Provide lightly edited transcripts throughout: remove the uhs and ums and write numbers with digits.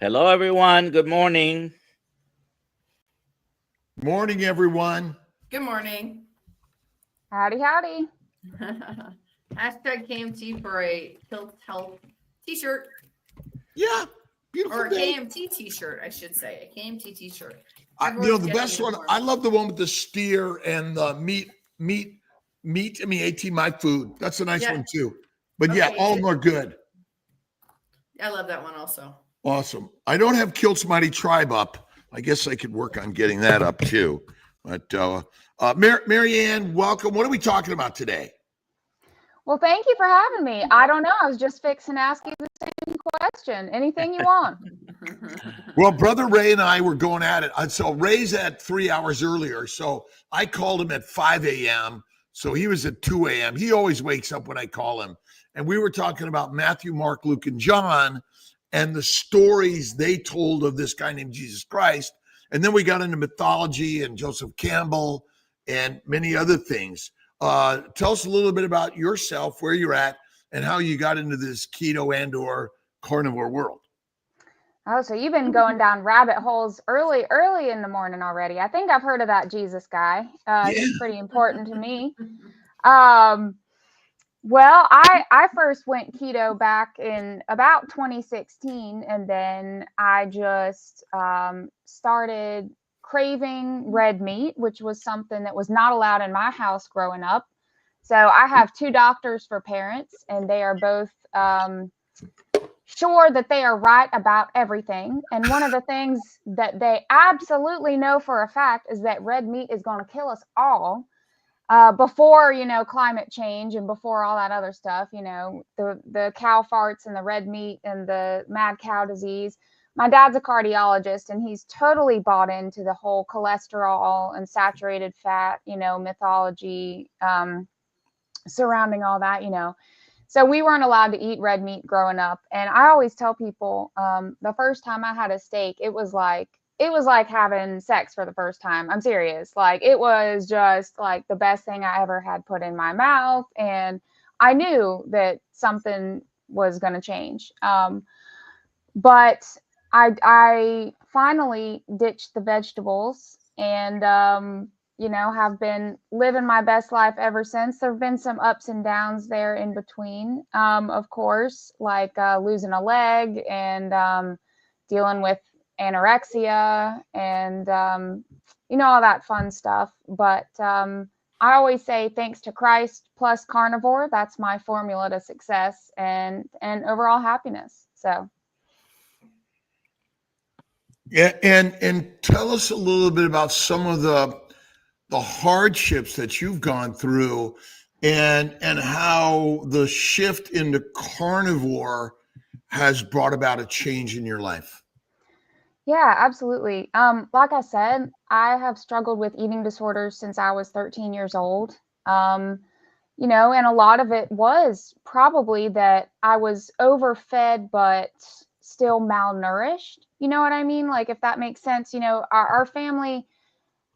Hello, everyone. Good morning. Morning, everyone. Good morning. Howdy, howdy. Hashtag KMT for a Kiltz Health t-shirt. Yeah, beautiful Or a day. KMT t-shirt, I should say. A KMT t-shirt. The best one, I love the one with the steer and the meat. I mean, AT my food. That's a nice one too. But yeah, all of them are good. I love that one also. Awesome. I don't have Kiltz Mighty Tribe up. I guess I could work on getting that up too. But Mary Ann, welcome. What are we talking about today? Well, thank you for having me. I don't know. I was just fixing to ask you the same question. Anything you want. Well, Brother Ray and I were going at it. So Ray's at 3 hours earlier. So I called him at 5 a.m. So he was at 2 a.m. He always wakes up when I call him. And we were talking about Matthew, Mark, Luke, and John and the stories they told of this guy named Jesus Christ. And then we got into mythology and Joseph Campbell and many other things. Tell us a little bit about yourself, where you're at, and how you got into this keto and or carnivore world. Oh, so you've been going down rabbit holes early in the morning already. I think I've heard of that Jesus guy. He's pretty important to me. Well, I first went keto back in about 2016, and then I just started craving red meat, which was something that was not allowed in my house growing up. So I have two doctors for parents, and they are both sure that they are right about everything. And one of the things that they absolutely know for a fact is that red meat is going to kill us all. Before, climate change and before all that other stuff, the cow farts and the red meat and the mad cow disease. My dad's a cardiologist, and he's totally bought into the whole cholesterol and saturated fat, mythology surrounding all that, So we weren't allowed to eat red meat growing up. And I always tell people the first time I had a steak, it was like having sex for the first time. I'm serious. Like, it was just like the best thing I ever had put in my mouth. And I knew that something was going to change. But I finally ditched the vegetables and, have been living my best life ever since. There have been some ups and downs there in between, of course, like losing a leg and dealing with anorexia and all that fun stuff. But I always say thanks to Christ plus carnivore. That's my formula to success and overall happiness. So yeah, and tell us a little bit about some of the hardships that you've gone through and how the shift into carnivore has brought about a change in your life. Yeah, absolutely. Like I said, I have struggled with eating disorders since I was 13 years old. And a lot of it was probably that I was overfed, but still malnourished. You know what I mean? Like, if that makes sense, our family,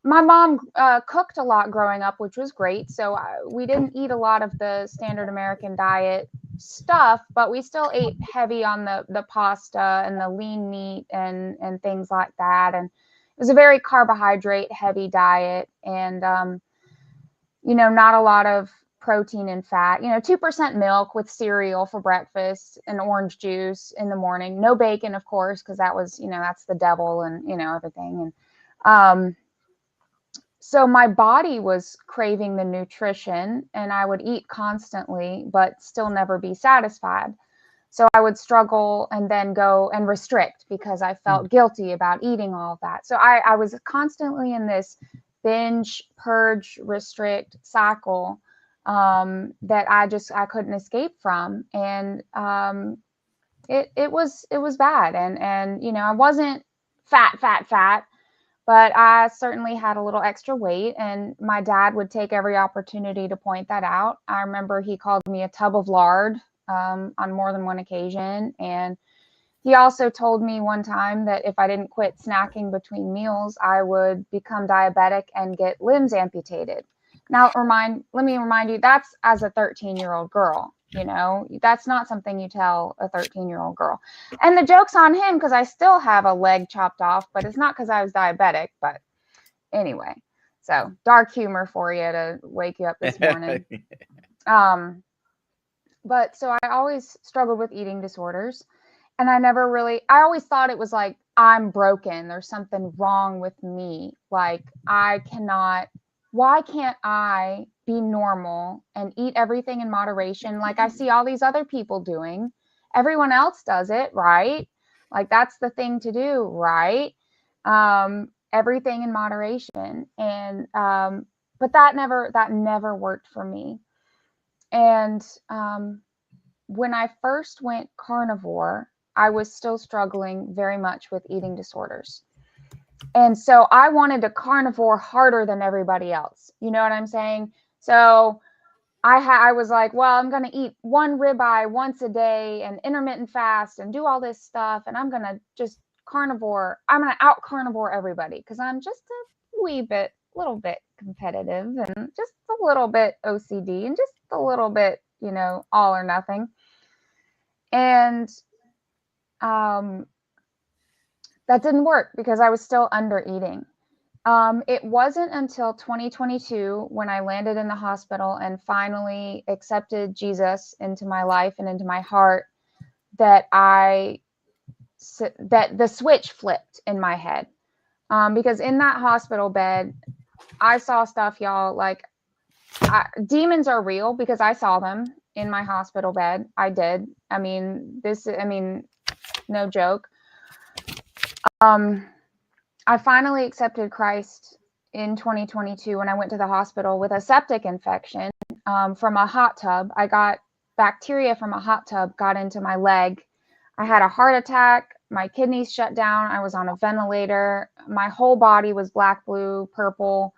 my mom cooked a lot growing up, which was great. So we didn't eat a lot of the standard American diet stuff, but we still ate heavy on the pasta and the lean meat and things like that. And it was a very carbohydrate heavy diet and, not a lot of protein and fat, 2% milk with cereal for breakfast and orange juice in the morning. No bacon, of course, because that was, that's the devil and, everything. And, so my body was craving the nutrition and I would eat constantly, but still never be satisfied. So I would struggle and then go and restrict because I felt guilty about eating all of that. So I was constantly in this binge, purge, restrict cycle that I couldn't escape from. And it was bad. And I wasn't fat. But I certainly had a little extra weight, and my dad would take every opportunity to point that out. I remember he called me a tub of lard on more than one occasion. And he also told me one time that if I didn't quit snacking between meals, I would become diabetic and get limbs amputated. Now, let me remind you, that's as a 13-year-old girl. You know, that's not something you tell a 13-year-old girl. And the joke's on him because I still have a leg chopped off, but it's not because I was diabetic. But anyway, so dark humor for you to wake you up this morning. But so I always struggled with eating disorders, and I always thought it was like, I'm broken. There's something wrong with me. Like, why can't I be normal and eat everything in moderation? Like I see all these other people doing. Everyone else does it, right? Like that's the thing to do, right? Everything in moderation. And, but that never worked for me. And, when I first went carnivore, I was still struggling very much with eating disorders. And so I wanted to carnivore harder than everybody else. You know what I'm saying? So I was like, well, I'm going to eat one ribeye once a day and intermittent fast and do all this stuff. And I'm going to just carnivore. I'm going to out carnivore everybody because I'm just a little bit competitive and just a little bit OCD and just a little bit, you know, all or nothing. And that didn't work because I was still under eating. It wasn't until 2022 when I landed in the hospital and finally accepted Jesus into my life and into my heart that that the switch flipped in my head. Because in that hospital bed, I saw stuff, y'all, like demons are real because I saw them in my hospital bed. I did. I mean, no joke. I finally accepted Christ in 2022 when I went to the hospital with a septic infection from a hot tub. I got bacteria from a hot tub, got into my leg. I had a heart attack. My kidneys shut down. I was on a ventilator. My whole body was black, blue, purple.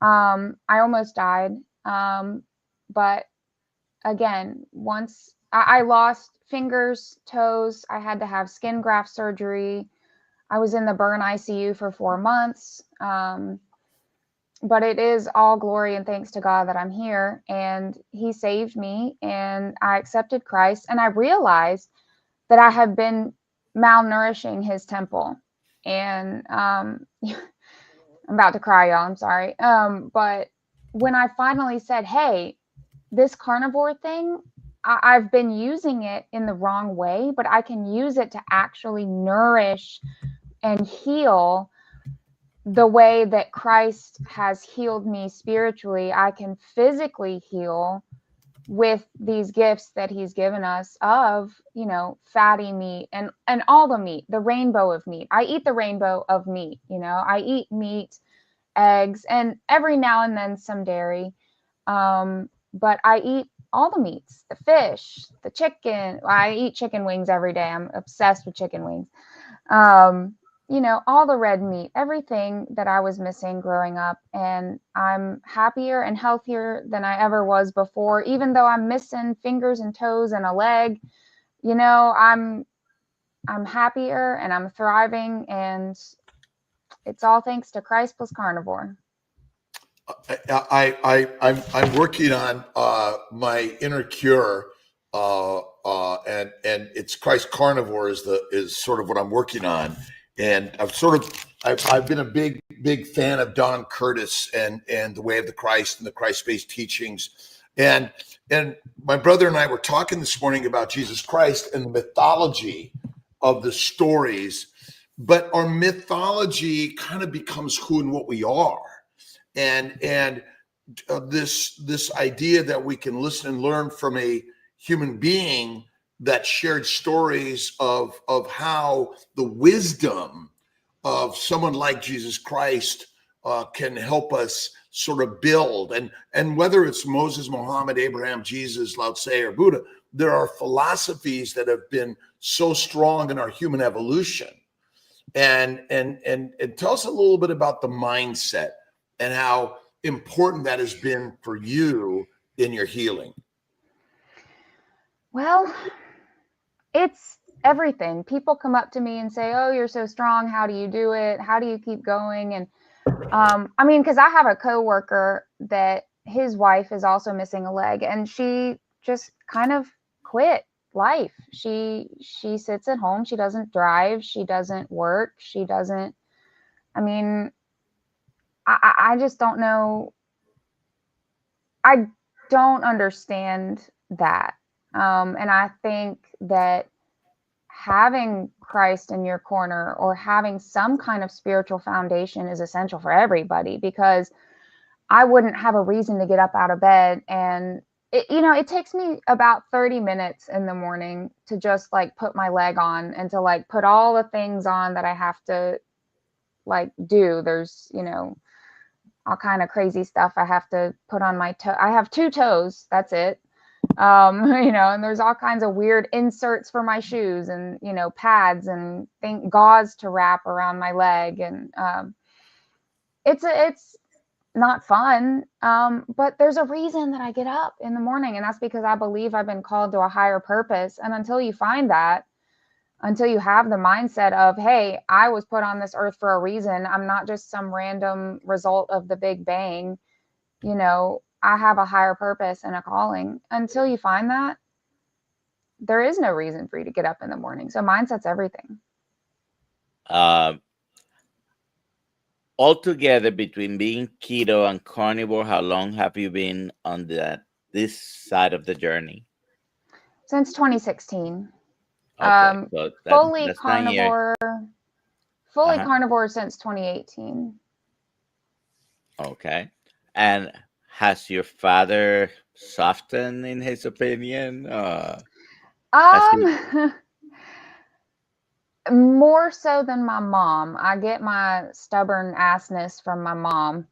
I almost died. But again, once I lost fingers, toes, I had to have skin graft surgery. I was in the burn ICU for 4 months. But it is all glory and thanks to God that I'm here, and he saved me and I accepted Christ, and I realized that I have been malnourishing his temple. And I'm about to cry, y'all. I'm sorry. But when I finally said, hey, this carnivore thing, I've been using it in the wrong way, but I can use it to actually nourish and heal the way that Christ has healed me spiritually. I can physically heal with these gifts that he's given us of, you know, fatty meat and all the meat, the rainbow of meat. I eat the rainbow of meat, you know, I eat meat, eggs, and every now and then some dairy. But I eat all the meats, the fish, the chicken. I eat chicken wings every day. I'm obsessed with chicken wings. You know, all the red meat, everything that I was missing growing up. And I'm happier and healthier than I ever was before, even though I'm missing fingers and toes and a leg. You know, I'm happier and I'm thriving, and it's all thanks to Christ plus carnivore. I'm working on my inner cure, and it's Christ Carnivore is sort of what I'm working on. And I've been a big fan of Don Curtis and the Way of the Christ and the Christ-based teachings. And my brother and I were talking this morning about Jesus Christ and the mythology of the stories, but our mythology kind of becomes who and what we are. And this idea that we can listen and learn from a human being that shared stories of how the wisdom of someone like Jesus Christ can help us sort of build. And whether it's Moses, Muhammad, Abraham, Jesus, Lao Tse, or Buddha, there are philosophies that have been so strong in our human evolution. And tell us a little bit about the mindset and how important that has been for you in your healing. Well, it's everything. People come up to me and say, oh, you're so strong. How do you do it? How do you keep going? And I mean, because I have a coworker that his wife is also missing a leg, and she just kind of quit life. She sits at home. She doesn't drive. She doesn't work. She doesn't. I mean, I just don't know. I don't understand that. And I think that having Christ in your corner or having some kind of spiritual foundation is essential for everybody, because I wouldn't have a reason to get up out of bed. And it takes me about 30 minutes in the morning to just like put my leg on and to like put all the things on that I have to like do. There's, all kind of crazy stuff I have to put on my toe. I have 2 toes. That's it. And there's all kinds of weird inserts for my shoes and, pads and gauze to wrap around my leg. And it's not fun. But there's a reason that I get up in the morning, and that's because I believe I've been called to a higher purpose. And until you find that, until you have the mindset of, hey, I was put on this earth for a reason. I'm not just some random result of the Big Bang. I have a higher purpose and a calling. Until you find that, there is no reason for you to get up in the morning. So mindset's everything. Altogether, between being keto and carnivore, how long have you been on this side of the journey? Since 2016. Okay, so fully that's 9 years. Carnivore since 2018. Okay. And has your father softened in his opinion? More so than my mom. I get my stubborn assness from my mom.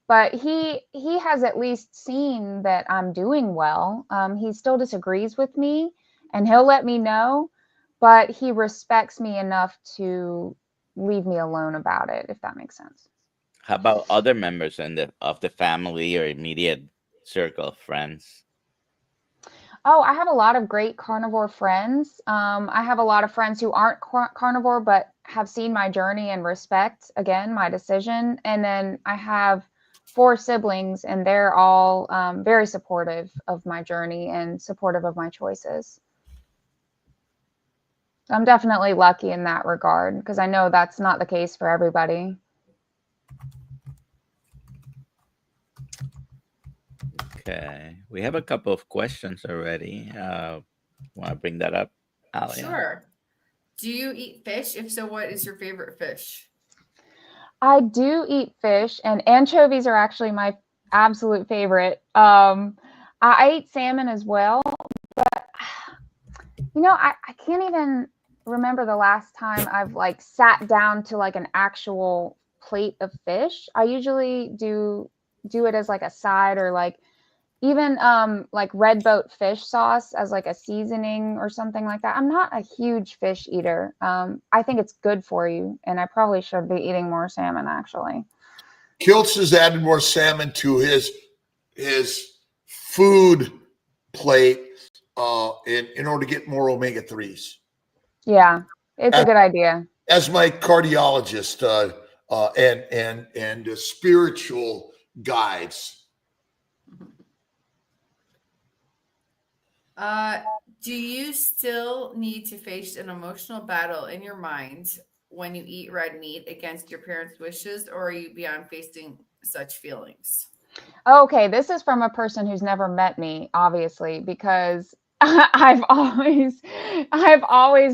But he has at least seen that I'm doing well. He still disagrees with me, and he'll let me know, but he respects me enough to leave me alone about it, if that makes sense. How about other members of the family or immediate circle of friends? Oh, I have a lot of great carnivore friends. I have a lot of friends who aren't carnivore, but have seen my journey and respect, again, my decision. And then I have 4 siblings, and they're all very supportive of my journey and supportive of my choices. I'm definitely lucky in that regard, because I know that's not the case for everybody. Okay, we have a couple of questions already. Want to bring that up, Alia? Sure. Do you eat fish? If so, what is your favorite fish? I do eat fish, and anchovies are actually my absolute favorite. I eat salmon as well, but I can't even remember the last time I've like sat down to like an actual plate of fish. I usually do it as like a side, or like even like red boat fish sauce as like a seasoning or something like that. I'm not a huge fish eater. I think it's good for you, and I probably should be eating more salmon, actually. Kiltz has added more salmon to his food plate in order to get more omega-3s. Yeah, it's a good idea. As my cardiologist and spiritual guides. Do you still need to face an emotional battle in your mind when you eat red meat against your parents' wishes, or are you beyond facing such feelings? Okay, this is from a person who's never met me, obviously, because I've always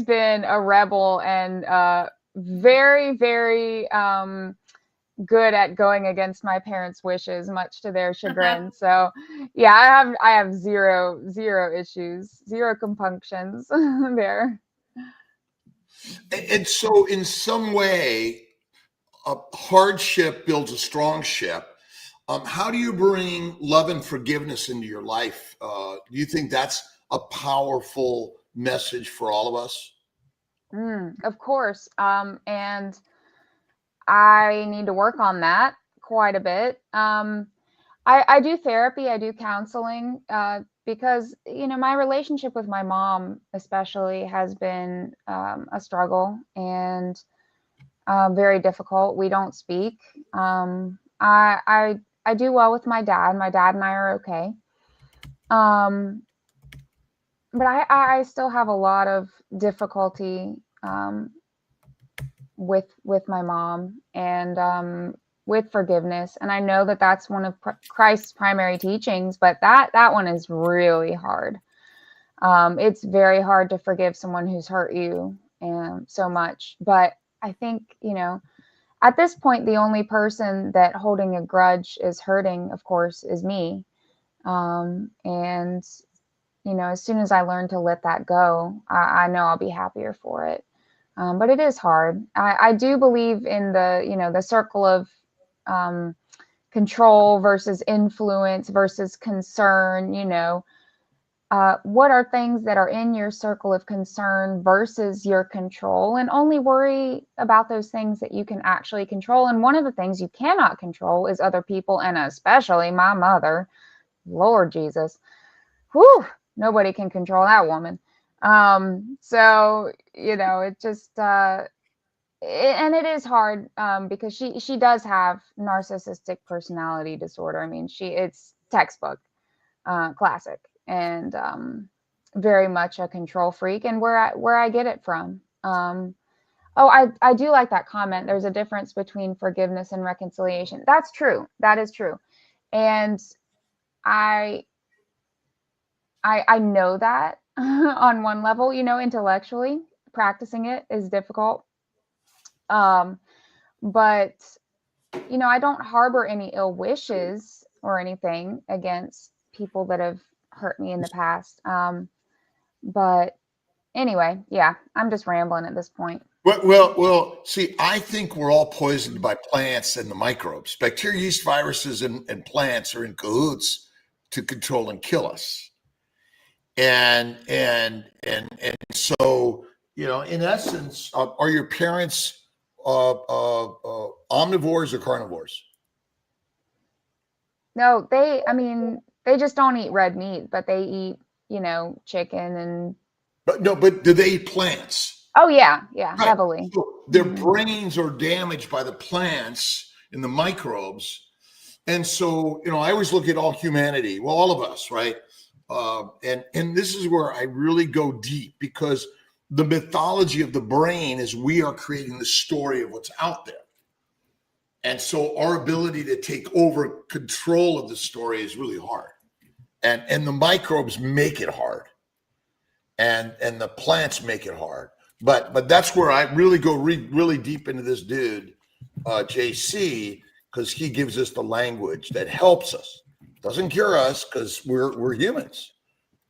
been a rebel and very, very good at going against my parents' wishes, much to their chagrin. So yeah, I have zero issues, zero compunctions there. And so in some way, a hardship builds a strong ship. How do you bring love and forgiveness into your life? Do you think that's a powerful message for all of us? Of course. And I need to work on that quite a bit. I do therapy, I do counseling, because, my relationship with my mom especially has been a struggle and very difficult. We don't speak. I do well with my dad. My dad and I are okay. But I still have a lot of difficulty with my mom and with forgiveness. And I know that that's one of Christ's primary teachings, but that one is really hard. It's very hard to forgive someone who's hurt you so much. But I think, at this point, the only person that holding a grudge is hurting, of course, is me. And as soon as I learn to let that go, I know I'll be happier for it. But it is hard. I do believe in the circle of control versus influence versus concern. What are things that are in your circle of concern versus your control, and only worry about those things that you can actually control. And one of the things you cannot control is other people, and especially my mother. Lord Jesus. Whew. Nobody can control that woman. So, it just, and it is hard, because she does have narcissistic personality disorder. I mean, it's textbook, classic, and, very much a control freak, and where I get it from. I do like that comment. There's a difference between forgiveness and reconciliation. That's true. That is true. And I know that on one level, intellectually practicing it is difficult. But, I don't harbor any ill wishes or anything against people that have hurt me in the past. But anyway, yeah, I'm just rambling at this point. Well, see, I think we're all poisoned by plants and the microbes. Bacteria, yeast, viruses, and plants are in cahoots to control and kill us. And so, in essence, are your parents omnivores or carnivores? No, they just don't eat red meat, but they eat, chicken and. But do they eat plants? Oh yeah, Right. heavily. So their brains are damaged by the plants and the microbes. And so, I always look at all humanity, well, all of us, right? And this is where I really go deep, because the mythology of the brain is we are creating the story of what's out there. And so our ability to take over control of the story is really hard. And the microbes make it hard. And the plants make it hard. But that's where I really go really deep into this dude, JC, because he gives us the language that helps us. Doesn't cure us, because we're humans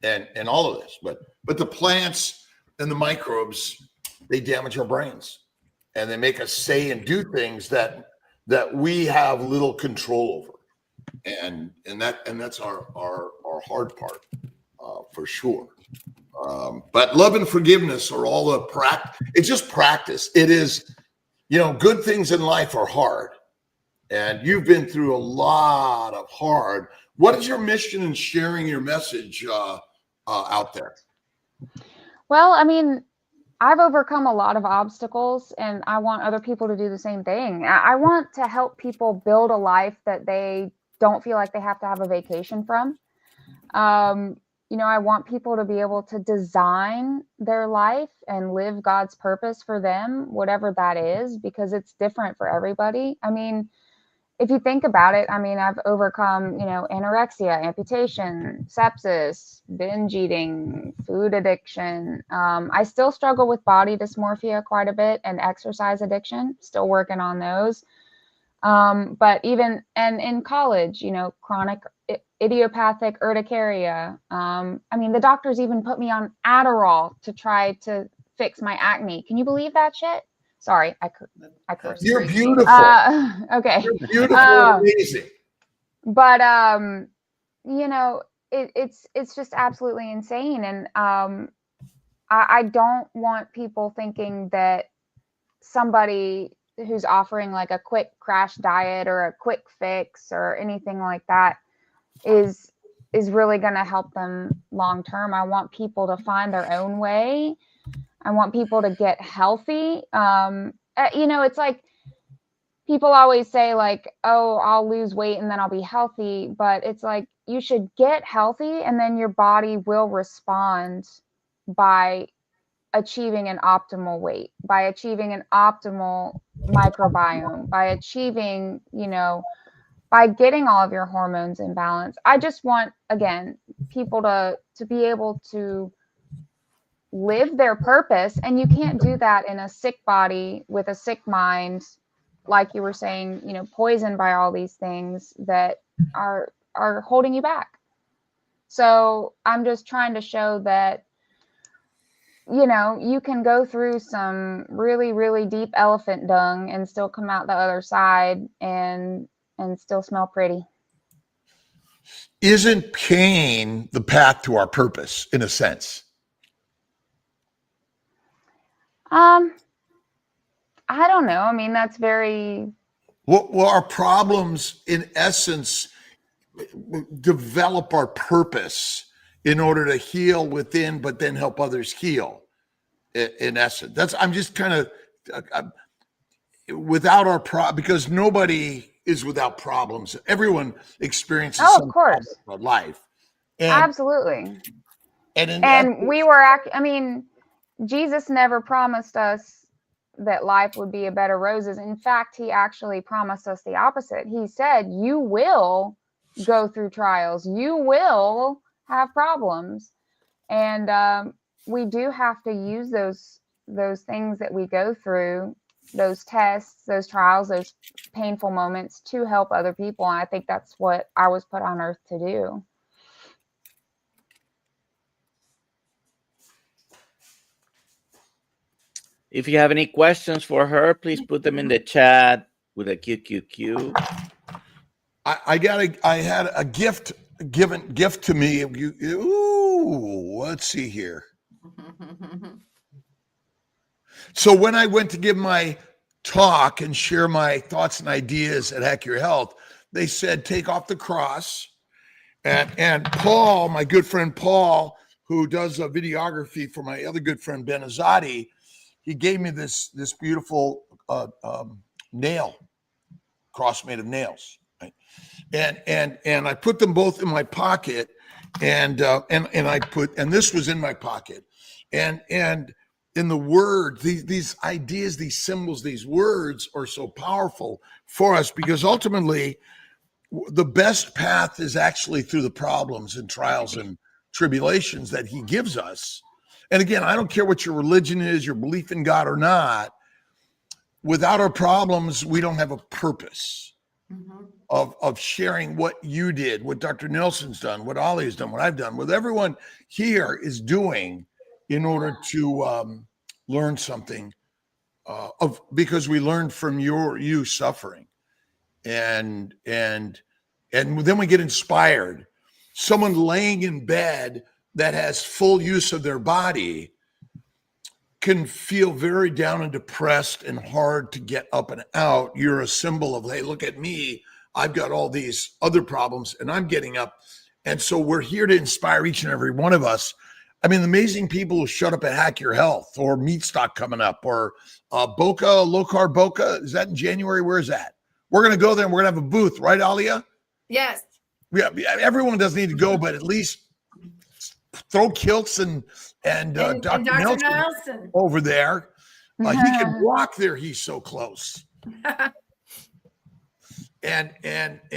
and all of this. But the plants and the microbes, they damage our brains, and they make us say and do things that we have little control over. And that's our hard part, for sure. But love and forgiveness are all the it's just practice. It is, good things in life are hard. And you've been through a lot of hard. What is your mission in sharing your message out there? Well, I've overcome a lot of obstacles, and I want other people to do the same thing. I want to help people build a life that they don't feel like they have to have a vacation from. I want people to be able to design their life and live God's purpose for them, whatever that is, because it's different for everybody. If you think about it, I've overcome, anorexia, amputation, sepsis, binge eating, food addiction. I still struggle with body dysmorphia quite a bit, and exercise addiction, still working on those. But even, and in college, chronic idiopathic urticaria. The doctors even put me on Adderall to try to fix my acne. Can you believe that shit? Sorry, I cursed. You're beautiful. Okay. You're beautiful and amazing. But it's just absolutely insane. And I don't want people thinking that somebody who's offering like a quick crash diet or a quick fix or anything like that is really going to help them long term. I want people to find their own way. I want people to get healthy. It's like people always say like, oh, I'll lose weight and then I'll be healthy. But it's like, you should get healthy, and then your body will respond by achieving an optimal weight, by achieving an optimal microbiome, by achieving, by getting all of your hormones in balance. I just want, again, people to be able to live their purpose, and you can't do that in a sick body with a sick mind, like you were saying, poisoned by all these things that are holding you back. So I'm just trying to show that, you can go through some really, really deep elephant dung and still come out the other side and still smell pretty. Isn't pain the path to our purpose in a sense? I don't know. I mean, that's very... Well, our problems, in essence, develop our purpose in order to heal within, but then help others heal. In essence, I'm just kind of without our because nobody is without problems. Everyone experiences some course of life. Absolutely. And we were, I mean, Jesus never promised us that life would be a bed of roses. In fact, he actually promised us the opposite. He said, you will go through trials. You will have problems. And we do have to use those things that we go through, those tests, those trials, those painful moments, to help other people. And I think that's what I was put on earth to do. If you have any questions for her, please put them in the chat with a QQQ. I had a gift to me. Ooh, let's see here. So when I went to give my talk and share my thoughts and ideas at Hack Your Health, they said, take off the cross. And Paul, my good friend Paul, who does a videography for my other good friend Ben Azadi, he gave me this beautiful nail cross made of nails, right? And I put them both in my pocket, and this was in my pocket, and in the word, these ideas, these symbols, these words are so powerful for us, because ultimately the best path is actually through the problems and trials and tribulations that he gives us. And again, I don't care what your religion is, your belief in God or not. Without our problems, we don't have a purpose of sharing what you did, what Dr. Nelson's done, what Alia's done, what I've done, what everyone here is doing in order to learn something because we learned from you suffering. And then we get inspired. Someone laying in bed that has full use of their body can feel very down and depressed and hard to get up and out. You're a symbol of, hey, look at me. I've got all these other problems and I'm getting up. And so we're here to inspire each and every one of us. I mean, amazing people who showed up at Hack Your Health, or Meat Stock coming up, or Boca, Low Carb Boca. Is that in January? Where is that? We're going to go there and we're going to have a booth, right, Alia? Yes. Yeah, everyone doesn't need to go, but at least throw Kiltz and Dr. Nelson over there. He can walk there. He's so close. Because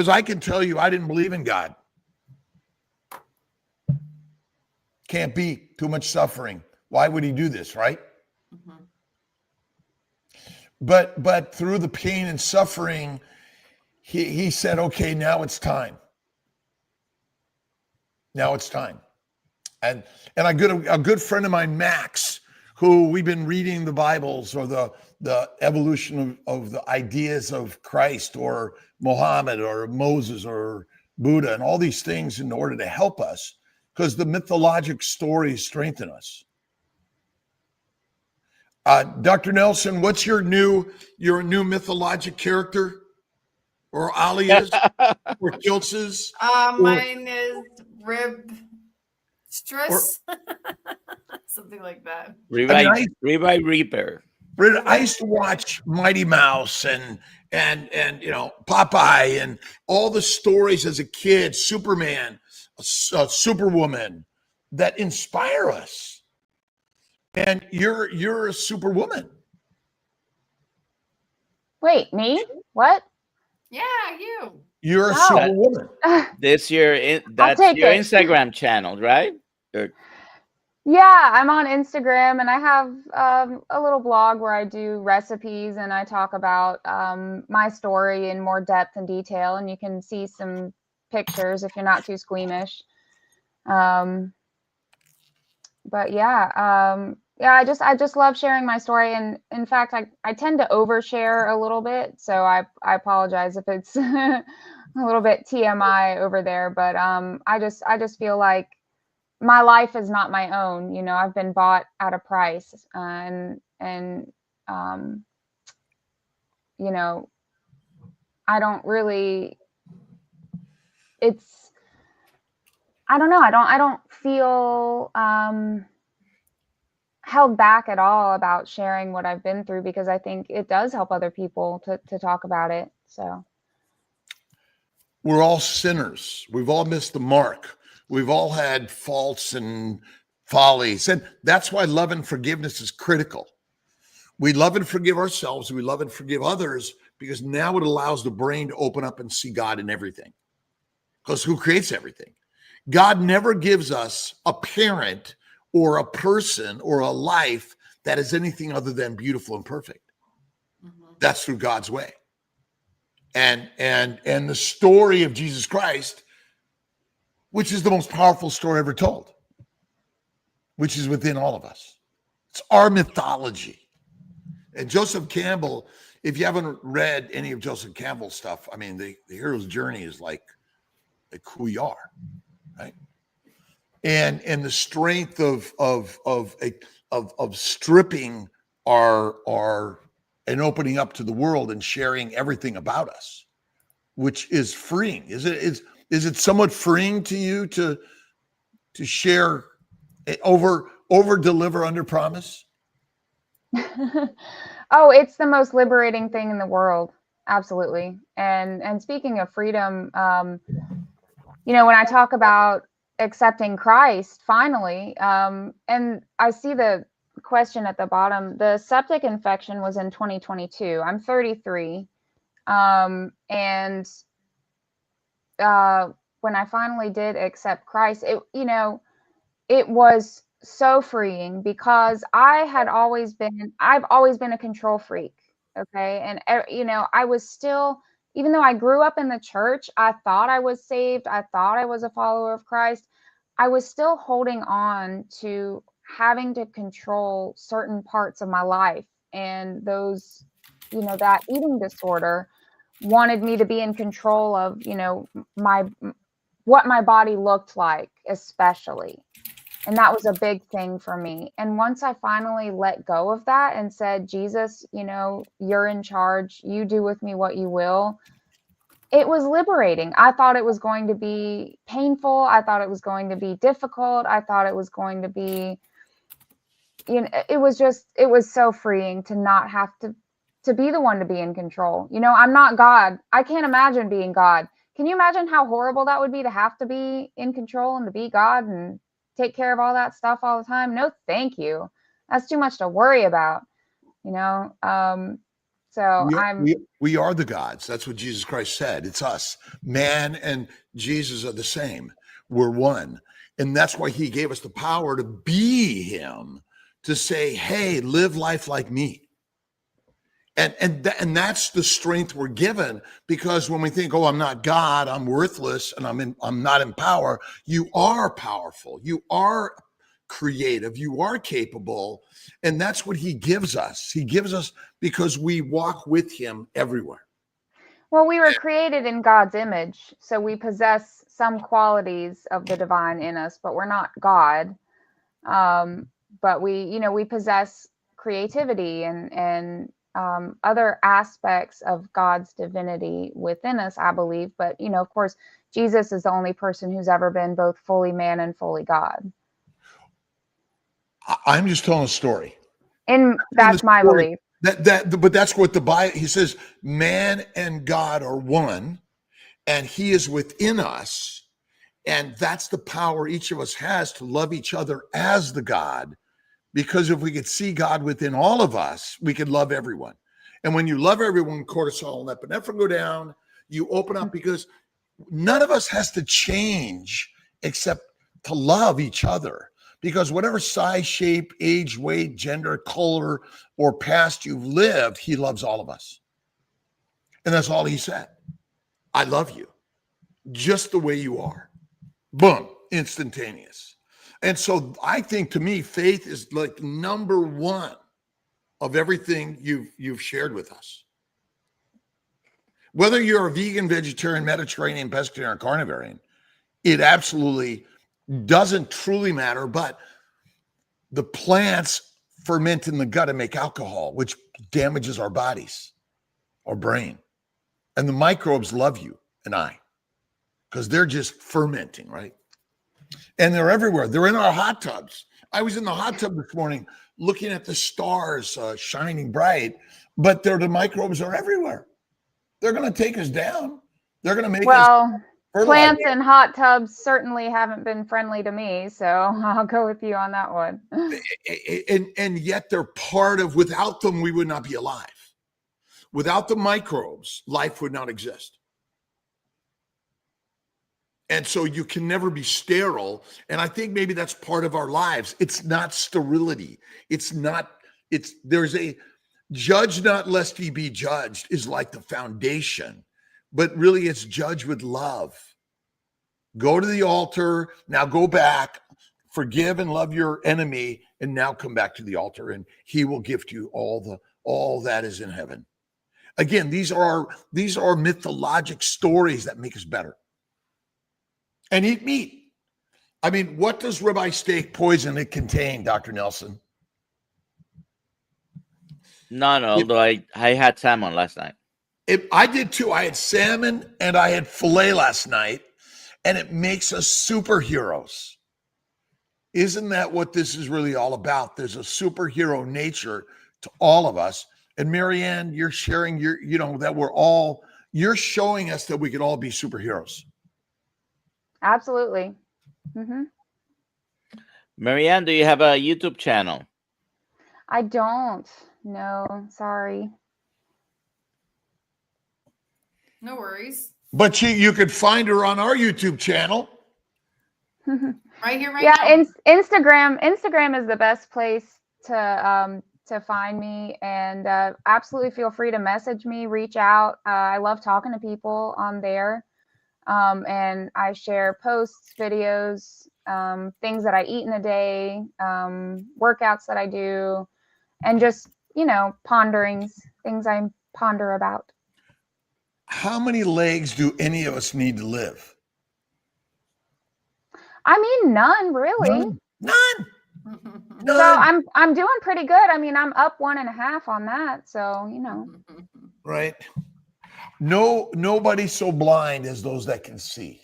I can tell you, I didn't believe in God. Can't be, too much suffering. Why would he do this, right? But through the pain and suffering, he said, okay, now it's time. Now it's time. And a good friend of mine, Max, who we've been reading the Bibles, or the evolution of the ideas of Christ or Muhammad or Moses or Buddha and all these things in order to help us, because the mythologic stories strengthen us. Dr. Nelson, what's your new mythologic character? Or Alia's? Or Kiltz's? Mine is rib stress. Something like that. Ribeye Reaper. I used to watch Mighty Mouse and Popeye and all the stories as a kid, Superman, Superwoman, that inspire us. And you're a superwoman. Wait, me? What? Yeah, you. You're a Oh. superwoman. That's your take it. Instagram channel, right? Yeah, I'm on Instagram, and I have a little blog where I do recipes and I talk about my story in more depth and detail, and you can see some pictures if you're not too squeamish. But yeah, I just love sharing my story, and in fact, I tend to overshare a little bit, so I apologize if it's a little bit TMI over there, but I just feel like my life is not my own. I've been bought at a price, and I don't really, I don't know. I don't feel held back at all about sharing what I've been through, because I think it does help other people to talk about it. So we're all sinners. We've all missed the mark. We've all had faults and follies. And that's why love and forgiveness is critical. We love and forgive ourselves. We love and forgive others, because now it allows the brain to open up and see God in everything. Because who creates everything? God never gives us a parent or a person or a life that is anything other than beautiful and perfect. Mm-hmm. That's through God's way. And the story of Jesus Christ, which is the most powerful story ever told, which is within all of us. It's our mythology. And Joseph Campbell, if you haven't read any of Joseph Campbell's stuff, I mean, the hero's journey is like who you are, right? And the strength of stripping our and opening up to the world and sharing everything about us, which is freeing. Is it somewhat freeing to you to share, over deliver, under promise? Oh, it's the most liberating thing in the world. Absolutely. And speaking of freedom, when I talk about accepting Christ finally, and I see the question at the bottom, the septic infection was in 2022. I'm 33. And when I finally did accept Christ, it was so freeing, because I've always been a control freak. Okay. And, I was still, even though I grew up in the church, I thought I was saved. I thought I was a follower of Christ. I was still holding on to having to control certain parts of my life. And those, that eating disorder wanted me to be in control of, what my body looked like, especially. And that was a big thing for me. And once I finally let go of that and said, Jesus, you're in charge, you do with me what you will, it was liberating. I thought it was going to be painful. I thought it was going to be difficult. I thought it was going to be, it was so freeing to not have to be the one to be in control. I'm not God. I can't imagine being God. Can you imagine how horrible that would be, to have to be in control and to be God and take care of all that stuff all the time? No, thank you. That's too much to worry about, So we are the gods. That's what Jesus Christ said. It's us. Man and Jesus are the same. We're one. And that's why he gave us the power to be him, to say, hey, live life like me. And that's the strength we're given, because when we think, oh, I'm not God, I'm worthless, and I'm not in power, you are powerful. You are creative. You are capable. And that's what he gives us. He gives us because we walk with him everywhere. Well, we were created in God's image, so we possess some qualities of the divine in us, but we're not God. But we possess creativity and other aspects of God's divinity within us, I believe. But, of course, Jesus is the only person who's ever been both fully man and fully God. I'm just telling a story. And that's my belief. But that's what the Bible, he says, man and God are one, and he is within us. And that's the power each of us has to love each other as the God, because if we could see God within all of us, we could love everyone. And when you love everyone, cortisol and epinephrine go down, you open up, because none of us has to change except to love each other. Because whatever size, shape, age, weight, gender, color, or past you've lived, he loves all of us. And that's all he said. I love you just the way you are. Boom, instantaneous. And so I think, to me, faith is like number one of everything you've shared with us. Whether you're a vegan, vegetarian, Mediterranean, pescatarian, or carnivarian, it absolutely doesn't truly matter. But the plants ferment in the gut and make alcohol, which damages our bodies, our brain. And the microbes love you and I, because they're just fermenting, right? And they're everywhere. They're in our hot tubs. I was in the hot tub this morning looking at the stars shining bright, but the microbes are everywhere. They're going to take us down. They're going to make us fertilizer. Plants in hot tubs certainly haven't been friendly to me, so I'll go with you on that one. And yet they're part of, without them, we would not be alive. Without the microbes, life would not exist. And so you can never be sterile. And I think maybe that's part of our lives. It's not sterility. There's a judge not lest ye be judged is like the foundation, but really it's judge with love. Go to the altar. Now go back, forgive and love your enemy. And now come back to the altar, and he will gift you all that is in heaven. Again, these are mythologic stories that make us better. And eat meat. I mean, what does ribeye steak poison it contain, Dr. Nelson? None, although I had salmon last night. I did too. I had salmon and I had filet last night, and it makes us superheroes. Isn't that what this is really all about? There's a superhero nature to all of us. And Marianne, you're sharing you're showing us that we could all be superheroes. Absolutely. Mm-hmm. Marianne, do you have a YouTube channel? I don't. No, sorry. No worries. But you could find her on our YouTube channel. Right here, right yeah, now. Instagram is the best place to find me, and absolutely feel free to message me, reach out. I love talking to people on there. And I share posts, videos, things that I eat in a day, workouts that I do, and just, ponderings, things I ponder about. How many legs do any of us need to live? I mean, none really. None. So I'm doing pretty good. I mean, I'm up 1.5 on that. So, Right. Nobody's so blind as those that can see,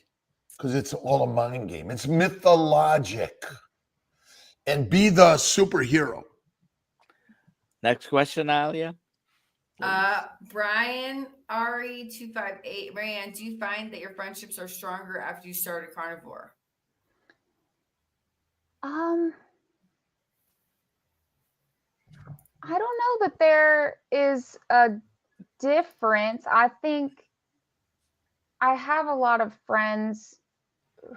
because it's all a mind game. It's mythologic. And be the superhero. Next question, Alia. Brian RE258. Marianne, do you find that your friendships are stronger after you started carnivore? I don't know that there is a difference. I think I have a lot of friends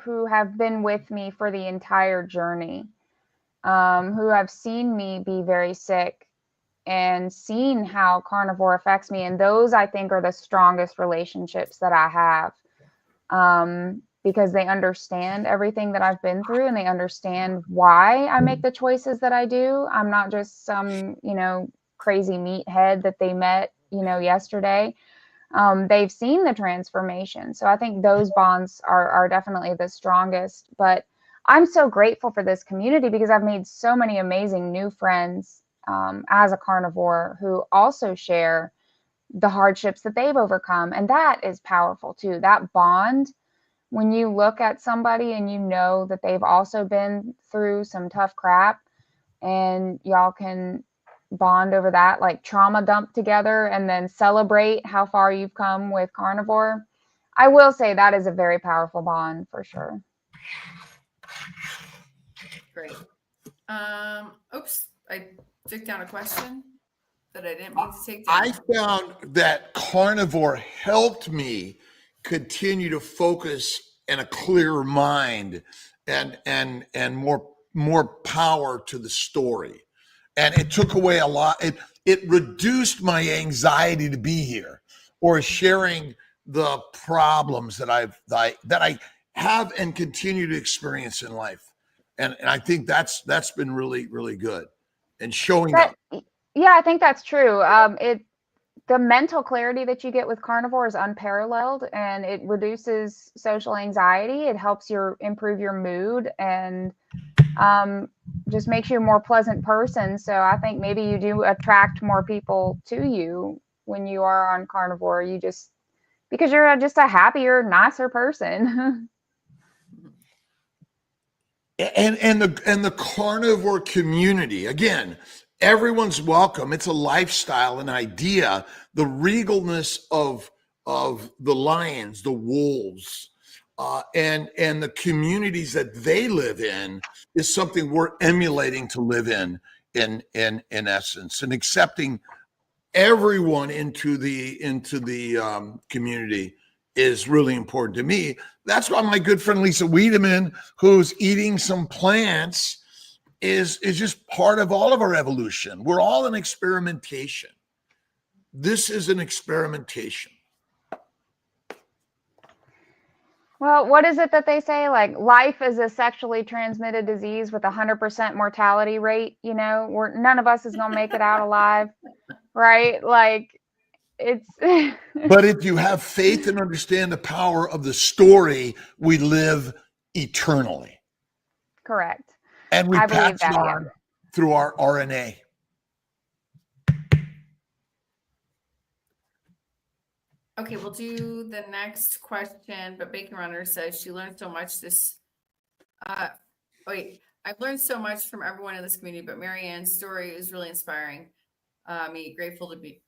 who have been with me for the entire journey, who have seen me be very sick and seen how carnivore affects me. And those, I think, are the strongest relationships that I have, because they understand everything that I've been through, and they understand why I make the choices that I do. I'm not just some, crazy meathead that they met, yesterday. They've seen the transformation. So I think those bonds are definitely the strongest. But I'm so grateful for this community, because I've made so many amazing new friends as a carnivore who also share the hardships that they've overcome. And that is powerful too. That bond, when you look at somebody and you know that they've also been through some tough crap, and y'all can bond over that, like trauma dump together and then celebrate how far you've come with carnivore. I will say that is a very powerful bond for sure. Great. Oops, I took down a question that I didn't mean to take down. I found that carnivore helped me continue to focus and a clearer mind and more power to the story. And it took away a lot. It reduced my anxiety to be here or sharing the problems that I have and continue to experience in life. And I think that's been really, really good. And showing up. Yeah, I think that's true. The mental clarity that you get with carnivore is unparalleled, and it reduces social anxiety. It helps you improve your mood and just makes you a more pleasant person. So I think maybe you do attract more people to you when you are on carnivore. Because you're just a happier, nicer person. And the carnivore community, again, everyone's welcome. It's a lifestyle, an idea. The regalness of the lions, the wolves, and the communities that they live in is something we're emulating to live in essence, and accepting everyone into the community is really important to me. That's why my good friend Lisa Wiedemann, who's eating some plants, is just part of all of our evolution. We're all an experimentation. This is an experimentation. Well, what is it that they say? Like, life is a sexually transmitted disease with 100% mortality rate. You know, none of us is going to make it out alive, right? Like, it's. But if you have faith and understand the power of the story, we live eternally. Correct. And we pass it on through our RNA. Okay, we'll do the next question. But Bacon Runner says she learned so much I've learned so much from everyone in this community, but Marianne's story is really inspiring. Me grateful to be.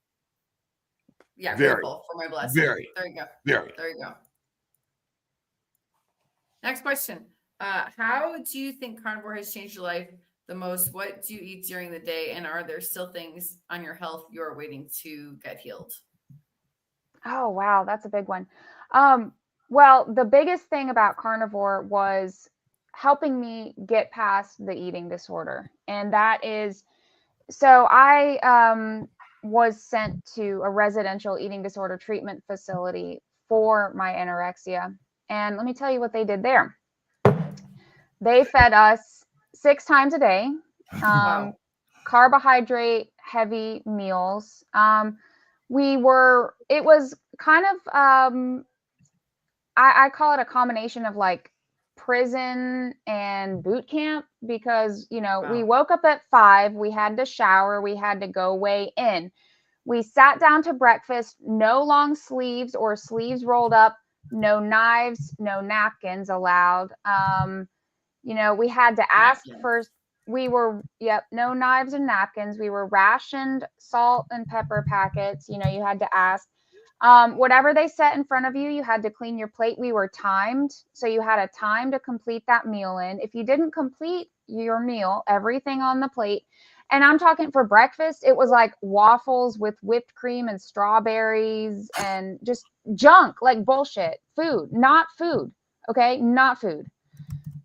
Yeah, very, grateful for my blessing. Very. There you go. Very. There you go. Next question. How do you think carnivore has changed your life the most? What do you eat during the day? And are there still things on your health you're waiting to get healed? Oh, wow. That's a big one. Well, the biggest thing about carnivore was helping me get past the eating disorder. And that is, so I was sent to a residential eating disorder treatment facility for my anorexia. And let me tell you what they did there. They fed us 6 times a day, Wow. carbohydrate heavy meals. It was kind of, I call it a combination of like prison and boot camp, because, you know, we woke up at 5, we had to shower, we had to go weigh in. We sat down to breakfast, no long sleeves or sleeves rolled up, no knives, no napkins allowed. You know, we had to ask first. No knives and napkins. We were rationed salt and pepper packets. You know, you had to ask. Whatever they set in front of you, you had to clean your plate. We were timed. So you had a time to complete that meal in. If you didn't complete your meal, everything on the plate, and I'm talking for breakfast, it was like waffles with whipped cream and strawberries and just junk, like bullshit. Food, not food. Okay, not food.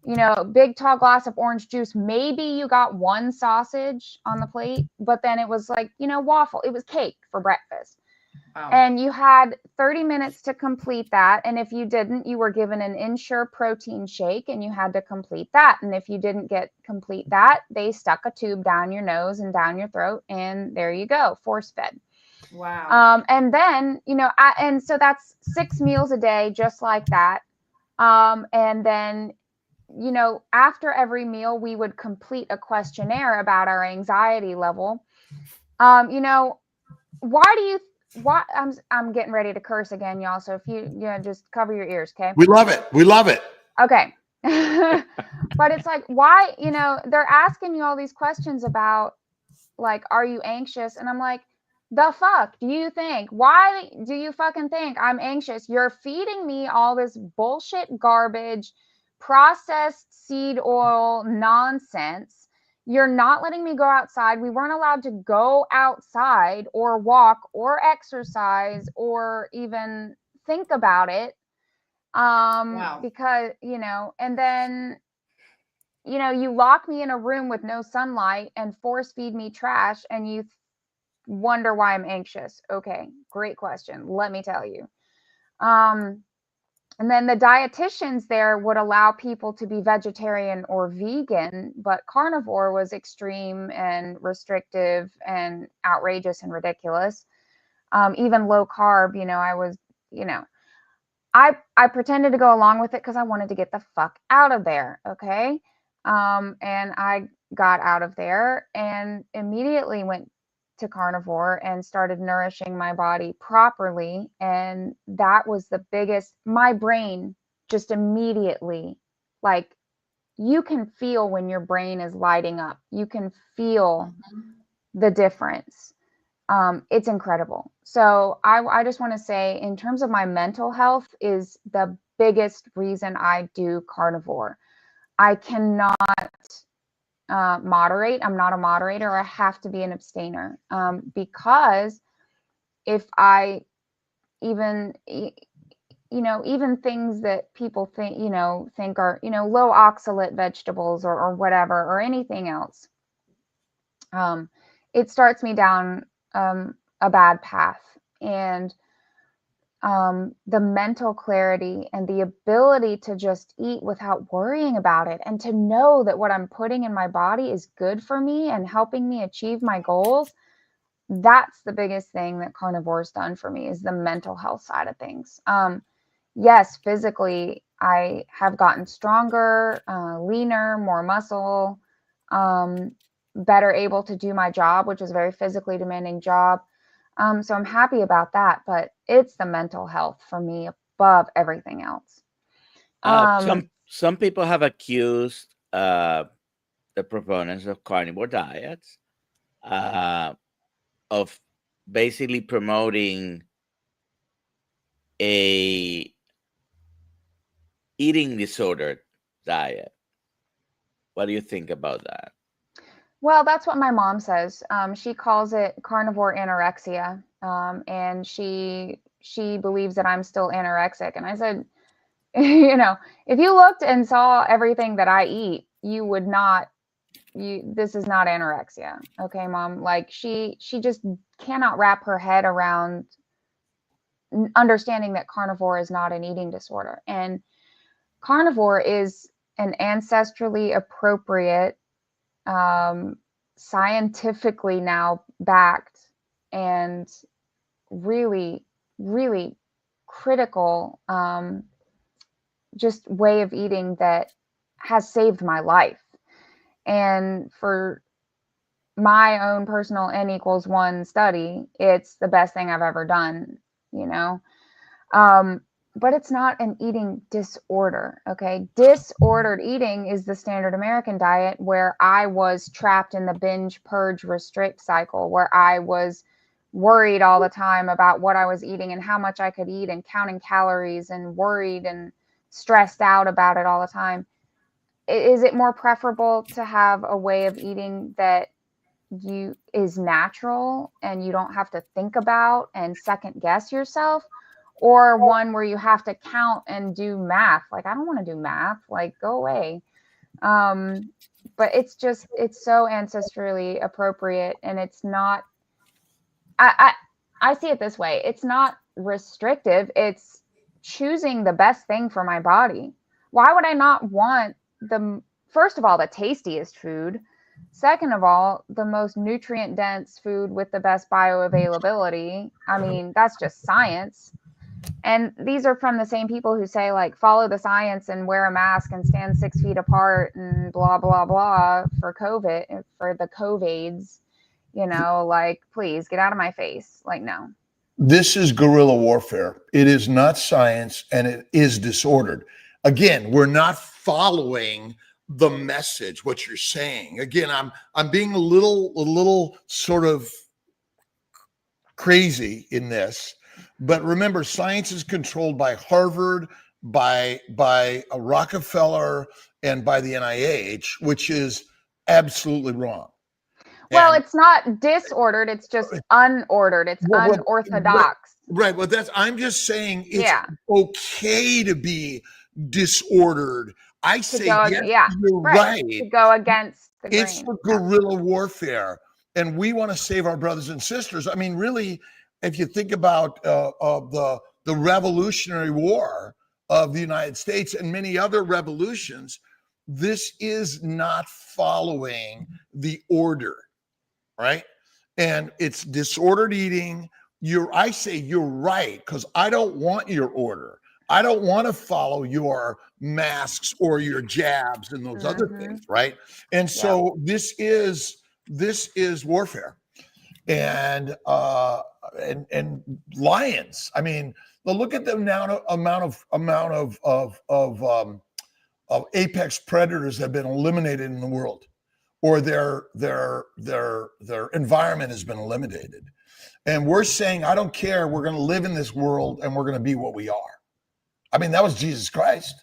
You know, big tall glass of orange juice. Maybe you got 1 sausage on the plate, but then it was like, you know, waffle. It was cake for breakfast. Wow. And you had 30 minutes to complete that. And if you didn't, you were given an Ensure protein shake and you had to complete that. And if you didn't complete that, they stuck a tube down your nose and down your throat. And there you go, force fed. Wow. And then, you know, and so that's 6 meals a day, just like that. And then, you know, after every meal, we would complete a questionnaire about our anxiety level. You know, I'm getting ready to curse again, y'all. So if you just cover your ears, okay? We love it. We love it. Okay. But it's like, why, you know, they're asking you all these questions about like, are you anxious? And I'm like, the fuck do you think? Why do you fucking think I'm anxious? You're feeding me all this bullshit garbage, processed seed oil nonsense. You're not letting me go outside. We weren't allowed to go outside or walk or exercise or even think about it. Wow. Because, you know, and then, you know, you lock me in a room with no sunlight and force feed me trash, and you wonder why I'm anxious. Okay, great question. Let me tell you. And then the dietitians there would allow people to be vegetarian or vegan, but carnivore was extreme and restrictive and outrageous and ridiculous. Even low carb, you know, I was, you know, I pretended to go along with it because I wanted to get the fuck out of there. Okay. And I got out of there and immediately went to carnivore and started nourishing my body properly. And that was the biggest, my brain just immediately, like, you can feel when your brain is lighting up. You can feel the difference. It's incredible. So I just want to say, in terms of my mental health, is the biggest reason I do carnivore. I cannot moderate. I'm not a moderator. I have to be an abstainer, because if I even, you know, even things that people think, you know, think are, you know, low oxalate vegetables or whatever, or anything else, it starts me down a bad path. And the mental clarity and the ability to just eat without worrying about it, and to know that what I'm putting in my body is good for me and helping me achieve my goals. That's the biggest thing that carnivore's done for me, is the mental health side of things. Yes, physically, I have gotten stronger, leaner, more muscle, better able to do my job, which is a very physically demanding job. So I'm happy about that, but it's the mental health for me above everything else. Some people have accused the proponents of carnivore diets of basically promoting a eating disorder diet. What do you think about that? Well, that's what my mom says. She calls it carnivore anorexia, and she believes that I'm still anorexic. And I said, you know, if you looked and saw everything that I eat, you would not. This is not anorexia, okay, Mom? Like, she just cannot wrap her head around understanding that carnivore is not an eating disorder, and carnivore is an ancestrally appropriate, scientifically now backed, and really, really critical, just way of eating that has saved my life. And for my own personal N=1 study, it's the best thing I've ever done, you know. But it's not an eating disorder, okay? Disordered eating is the standard American diet, where I was trapped in the binge, purge, restrict cycle, where I was worried all the time about what I was eating and how much I could eat, and counting calories, and worried and stressed out about it all the time. Is it more preferable to have a way of eating that is natural and you don't have to think about and second guess yourself, or one where you have to count and do math? Like, I don't want to do math. Like, go away. But it's so ancestrally appropriate, and it's not, I see it this way. It's not restrictive. It's choosing the best thing for my body. Why would I not want first of all, the tastiest food? Second of all, the most nutrient dense food with the best bioavailability. I mean, that's just science. And these are from the same people who say, like, follow the science and wear a mask and stand 6 feet apart and blah, blah, blah for COVID, for the COVIDs, you know, like, please get out of my face. Like, no. This is guerrilla warfare. It is not science, and it is disordered. Again, we're not following the message, what you're saying. Again, I'm being a little sort of crazy in this, but remember, science is controlled by Harvard, by a Rockefeller, and by the NIH, which is absolutely wrong. Well, And it's not disordered, it's just unordered. It's Well, unorthodox. right. Well, I'm just saying it's Yeah. okay to be disordered. I To say, go, yes, yeah, you're right. right. To go against the It's grain. for Yeah. guerrilla warfare. And we want to save our brothers and sisters. I mean, really, if you think about the Revolutionary War of the United States and many other revolutions, this is not following the order, right? And it's disordered eating. I say you're right, because I don't want your order. I don't want to follow your masks or your jabs and those other things, right? And so this is warfare. And lions. I mean, look at the amount of apex predators that have been eliminated in the world, or their environment has been eliminated. And we're saying, I don't care, we're going to live in this world and we're going to be what we are. I mean, that was Jesus Christ.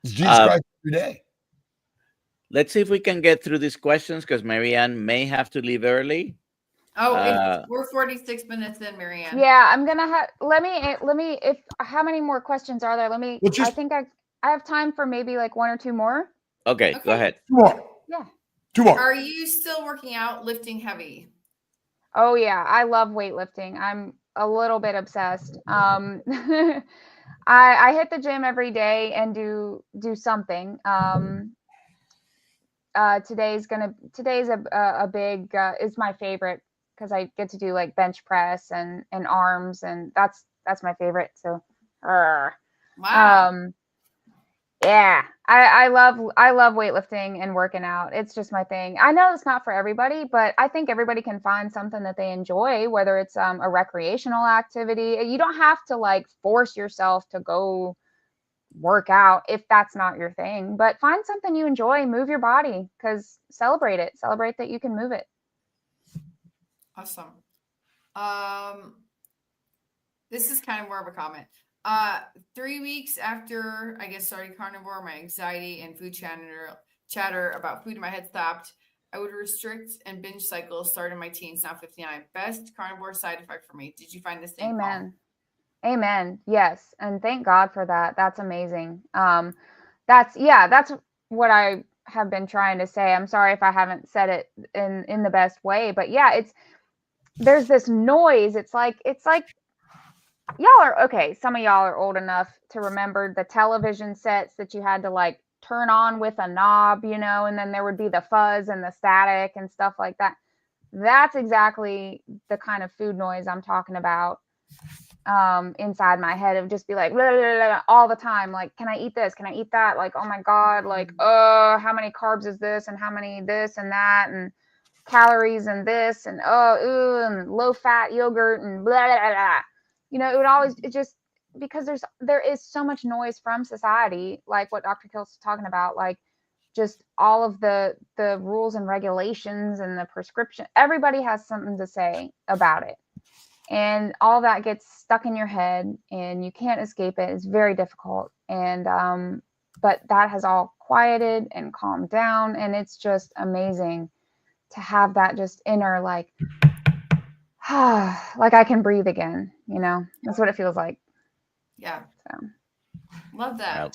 It's Jesus Christ every day. Let's see if we can get through these questions, because Marianne may have to leave early. Oh, we're 46 minutes in, Marianne. Yeah, I'm gonna have. Let me. If how many more questions are there? Let me. Well, I think I have time for maybe like one or two more. Okay, go ahead. Two more. Yeah. Two more. Are you still working out, lifting heavy? Oh yeah, I love weightlifting. I'm a little bit obsessed. I hit the gym every day and do something. Today's a big is my favorite, because I get to do like bench press and arms, and that's my favorite. So, Wow. yeah, I love weightlifting and working out. It's just my thing. I know it's not for everybody, but I think everybody can find something that they enjoy, whether it's a recreational activity. You don't have to like force yourself to go work out if that's not your thing, but find something you enjoy, move your body, because celebrate that you can move it. Awesome. This is kind of more of a comment. 3 weeks after I guess starting carnivore, my anxiety and food chatter about food in my head stopped. I would restrict and binge cycles started in my teens, now 59. Best carnivore side effect for me. Did you find the same? Amen. Amen. Yes. And thank God for that. That's amazing. That's what I have been trying to say. I'm sorry if I haven't said it in the best way, but yeah, there's this noise. It's like y'all are okay. Some of y'all are old enough to remember the television sets that you had to like turn on with a knob, and then there would be the fuzz and the static and stuff like that. That's exactly the kind of food noise I'm talking about. Inside my head, of just be like blah, blah, blah, all the time, like, can I eat this, can I eat that, like, oh my God, like, how many carbs is this, and how many this and that, and calories and this, and and low fat yogurt and blah, blah, blah. It would always, because there is so much noise from society, like what Dr. Kiltz is talking about, like just all of the rules and regulations and the prescription. Everybody has something to say about it. And all that gets stuck in your head and you can't escape it. It's very difficult. And, but that has all quieted and calmed down. And it's just amazing to have that just inner, like, like I can breathe again, that's what it feels like. Yeah. So. Love that. Wow.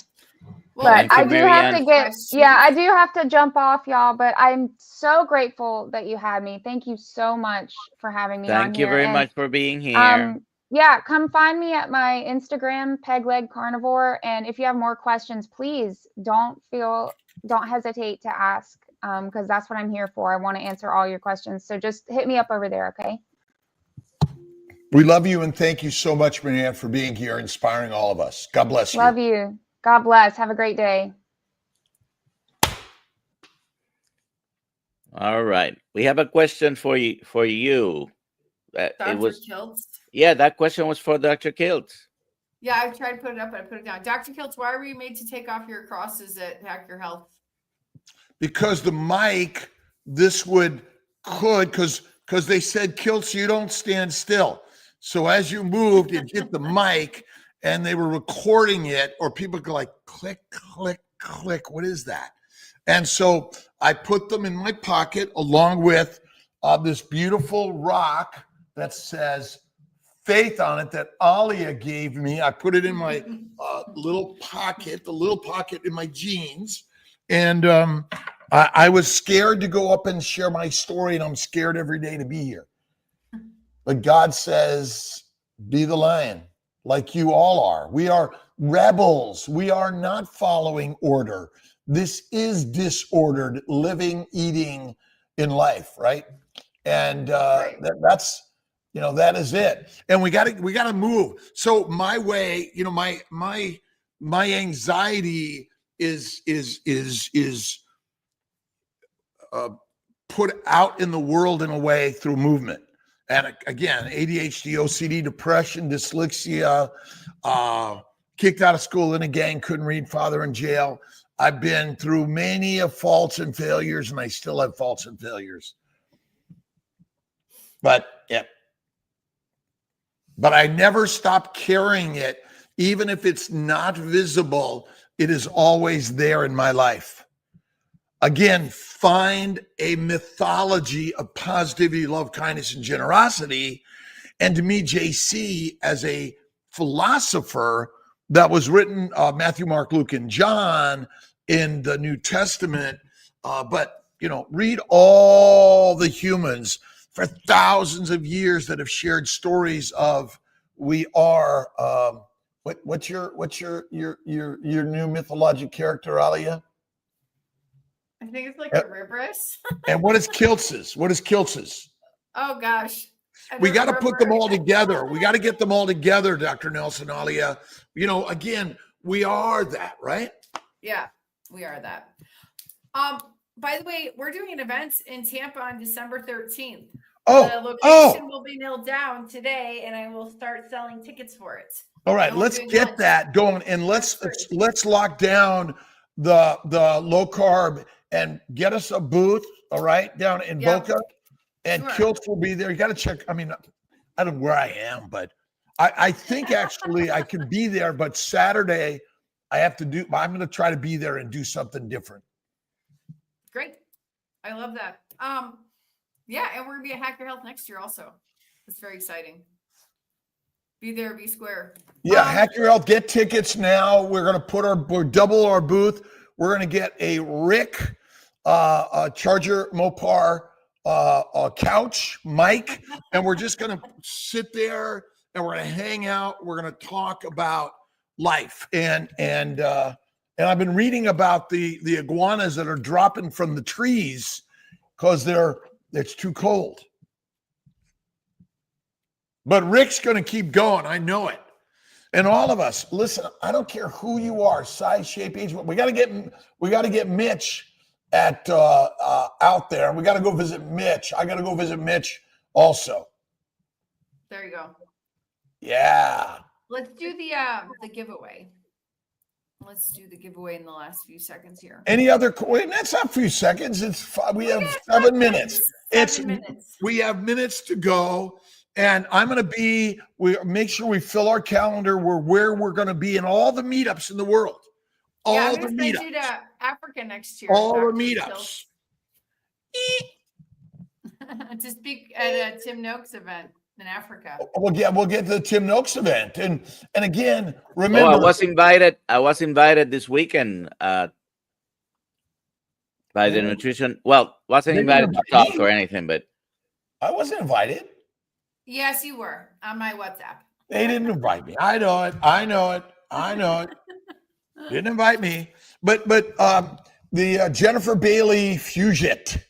Well, But I do have to I do have to jump off, y'all, but I'm so grateful that you had me. Thank you so much for having me on here. Thank you very much for being here. Yeah, come find me at my Instagram, Peg Leg Carnivore. And if you have more questions, please don't hesitate to ask, because that's what I'm here for. I want to answer all your questions. So just hit me up over there, okay? We love you, and thank you so much, Marianne, for being here, inspiring all of us. God bless you. Love you. God bless. Have a great day. All right. We have a question for you. Dr. Kiltz? Yeah, that question was for Dr. Kiltz. Yeah, I've tried to put it up, but I put it down. Dr. Kiltz, why were you made to take off your crosses at Hack Your Health? Because the mic, because they said, Kiltz, you don't stand still. So as you moved, it hit the mic and they were recording it, or people go like, click, click, click. What is that? And so I put them in my pocket along with this beautiful rock that says faith on it that Alia gave me. I put it in my little pocket, the little pocket in my jeans. And I was scared to go up and share my story, and I'm scared every day to be here. But God says, be the lion, like you all are. We are rebels. We are not following order. This is disordered living, eating in life, right? And that's, that is it. And we got to move. So my way, my anxiety is put out in the world in a way through movement. And again, ADHD, OCD, depression, dyslexia, kicked out of school in a gang, couldn't read, father in jail. I've been through many of faults and failures, and I still have faults and failures. But I never stop carrying it. Even if it's not visible, it is always there in my life. Again, find a mythology of positivity, love, kindness, and generosity. And to me, JC, as a philosopher that was written, Matthew, Mark, Luke, and John in the New Testament, but, read all the humans for thousands of years that have shared stories of we are, what's your new mythologic character, Alia? I think it's like a Ribris. And what is Kiltz's? Oh gosh. We got to put them all together. We got to get them all together, Dr. Nelson, Alia. Again, we are that, right? Yeah, we are that. By the way, we're doing an event in Tampa on December 13th. The location will be nailed down today, and I will start selling tickets for it. All right, let's get that going, and let's lock down the low carb and get us a booth. All right, down in Boca, and Kiltz will be there. You got to check. I mean, I don't know where I am, but I think actually I could be there. But Saturday, I'm going to try to be there and do something different. Great, I love that. Yeah, and we're gonna be at Hack Your Health next year also. It's very exciting. Be there, be square. Yeah, Hack Your Health. Get tickets now. We're gonna double our booth. We're gonna get a Rick, a Charger Mopar, a couch, mic, and we're just gonna sit there and we're gonna hang out. We're gonna talk about life and I've been reading about the iguanas that are dropping from the trees because it's too cold. But Rick's going to keep going. I know it. And all of us, listen, I don't care who you are, size, shape, age. We got to get Mitch out there. We got to go visit Mitch. I got to go visit Mitch also. There you go. Yeah. Let's do the giveaway. Let's do the giveaway in the last few seconds here. Any other? Wait, that's not a few seconds. We have 7 minutes. We have minutes to go, and I'm going to make sure we fill our calendar where we're going to be in all the meetups in the world. I'm going to send you to Africa next year. All the meetups. To speak at a Tim Noakes event in Africa. We'll get to the Tim Noakes event, and again, remember, I was invited this weekend by the nutrition. Well, wasn't invited to talk or anything, but I wasn't invited. Yes, you were on my WhatsApp. They didn't invite me. I know it. Didn't invite me, but the Jennifer Bailey Fugit.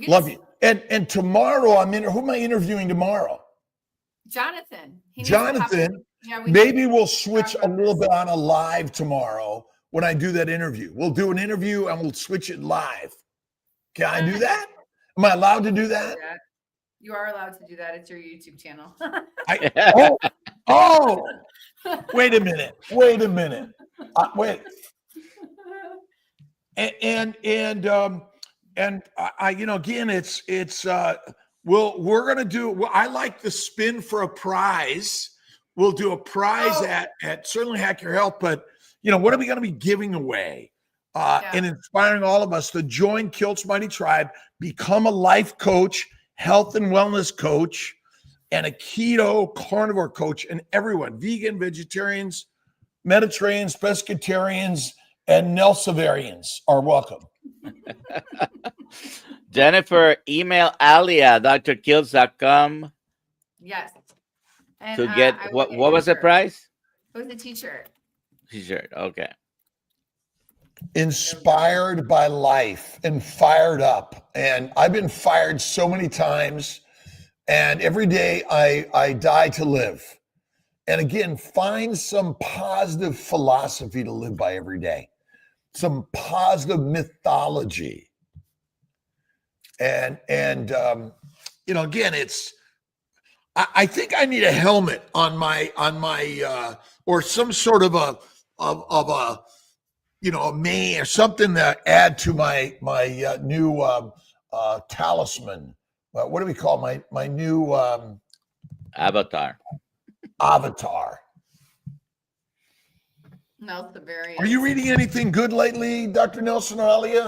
Love you. And tomorrow who am I interviewing tomorrow? Jonathan. Maybe we'll switch a little bit on a live tomorrow when I do that interview. We'll do an interview and we'll switch it live. Can I do that? Am I allowed to do that? You are allowed to do that. It's your YouTube channel. Oh, wait a minute. Wait. And I again, we're gonna do. Well, I like the spin for a prize. We'll do a prize at certainly Hack Your Health, but what are we gonna be giving away? And inspiring all of us to join Kiltz Mighty Tribe, become a life coach, health and wellness coach, and a keto carnivore coach, and everyone, vegan, vegetarians, Mediterraneans, pescatarians, and Nelsavarians are welcome. Jennifer, email Alia, drkiltz.com. Yes. And, to get what was the price? It was a t-shirt. T-shirt, okay. Inspired by life and fired up. And I've been fired so many times. And every day I die to live. And again, find some positive philosophy to live by every day. Some positive mythology. And again, I think I need a helmet on my or some sort of a mane or something to add to my new talisman. What do we call my new avatar? Nelsavarians. Are you reading anything good lately, Dr. Nelson or Alia?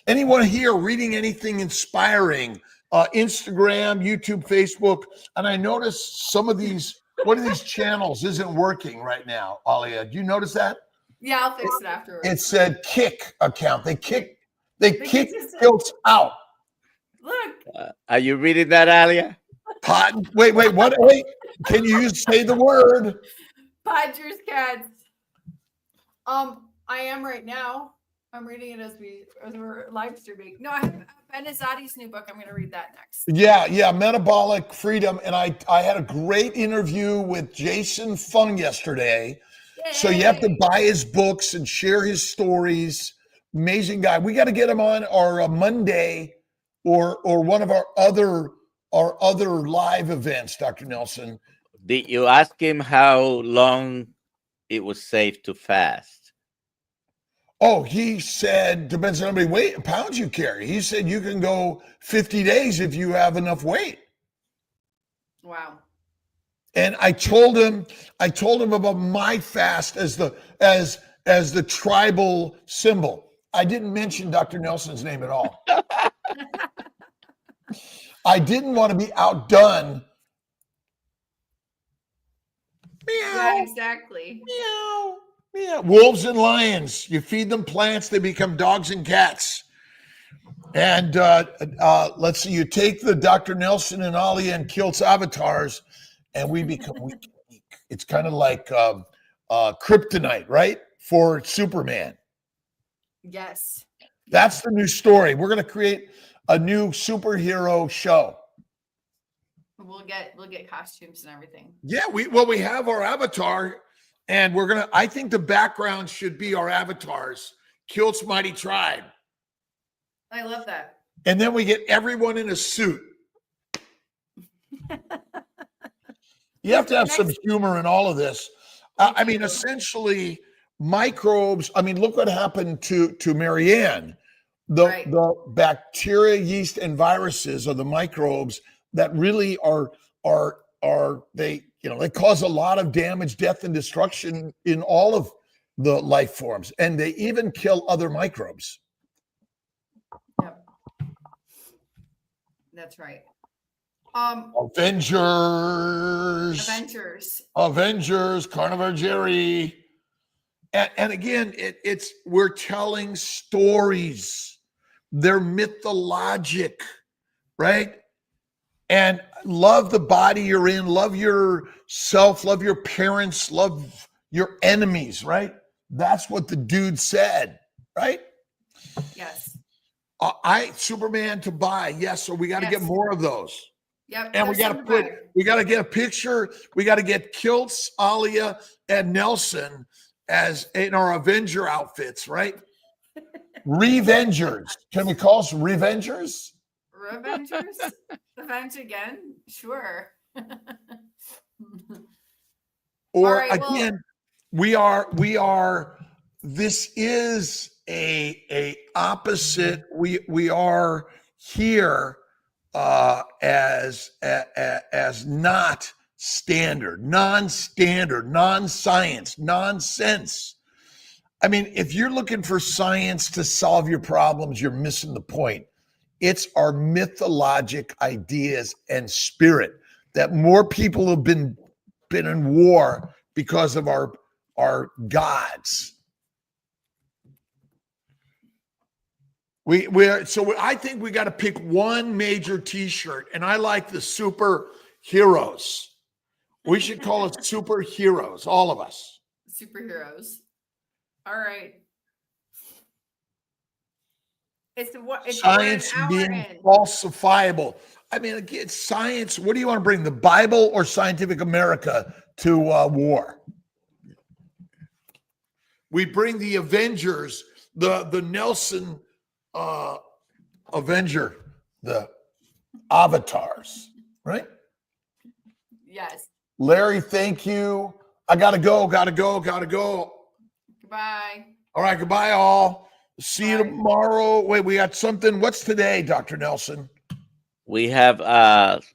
Anyone here reading anything inspiring? Instagram, YouTube, Facebook. And I noticed some of these, one of these channels isn't working right now, Alia. Do you notice that? Yeah, I'll fix it afterwards. It said kick account. They kicked Kiltz out. Look. Are you reading that, Alia? Wait, what? Wait, can you say the word? Podgers cats. I am right now. I'm reading it as we're live streaming. No, I have Benazati's new book. I'm going to read that next. Yeah, Metabolic Freedom. And I had a great interview with Jason Fung yesterday. Yay. So you have to buy his books and share his stories. Amazing guy. We got to get him on our Monday or one of our other live events, Dr. Nelson. Did you ask him how long it was safe to fast? Oh, he said, depends on how many pounds you carry. He said you can go 50 days if you have enough weight. Wow. And I told him about my fast as the tribal symbol. I didn't mention Dr. Nelson's name at all. I didn't want to be outdone. Meow. Yeah, exactly. Meow. Yeah, wolves and lions. You feed them plants, they become dogs and cats. And let's see, you take the Dr. Nelson and Alia and Kiltz avatars, and we become weak. It's kind of like kryptonite, right? For Superman. Yes. That's the new story. We're going to create a new superhero show. We'll get costumes and everything. Yeah, we have our avatar. And I think the background should be our avatars, Kiltz Mighty Tribe. I love that. And then we get everyone in a suit. You have to have some humor in all of this. Essentially, microbes. Look what happened to Marianne. The bacteria, yeast, and viruses are the microbes that really are they cause a lot of damage, death, and destruction in all of the life forms, and they even kill other microbes. Yep. That's right. Avengers, Carnivore Jerry. And again, we're telling stories. They're mythologic, right? And love the body you're in, love yourself, love your parents, love your enemies, right? That's what the dude said, right? Yes. Superman to buy. Yes. So we got to get more of those. Yep. And we got to get a picture. We got to get Kiltz, Alia, and Nelson as in our Avenger outfits, right? Revengers. Can we call us Revengers? Revengers? Revenge again? Sure. Or right, well- again, this is a opposite. We are here as not standard, non-standard, non-science, nonsense. I mean, if you're looking for science to solve your problems, you're missing the point. It's our mythologic ideas and spirit that more people have been in war because of our gods. I think we got to pick one major T-shirt, and I like the superheroes. We should call it superheroes, all of us. Superheroes. All right. It's Science being falsifiable. I mean, again, science. What do you want to bring? The Bible or Scientific America to war? We bring the Avengers, the Nelson Avenger, the avatars, right? Yes. Larry, thank you. I gotta go. Goodbye. All right, goodbye, all. See you Bye. tomorrow. Wait, we got something. What's today, Dr. Nelson? We have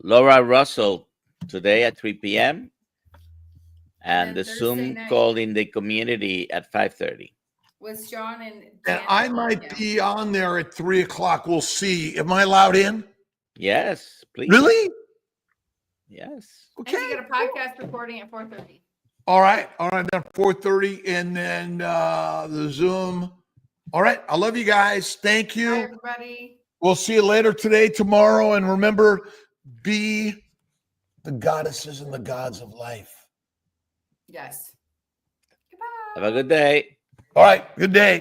Laura Russell today at 3 p.m. and the Thursday Zoom night. call in the community at 5:30. With Sean and And Dan I and might Alia. be on there at 3:00. We'll see. Am I allowed in? Yes, please. Really? Yes. And you get a podcast recording at 4:30. All right. Then 4:30, and then the Zoom. All right. I love you guys. Thank you. Bye, everybody. We'll see you later today, tomorrow, and remember, be the goddesses and the gods of life. Yes. Goodbye. Have a good day. All right. Good day.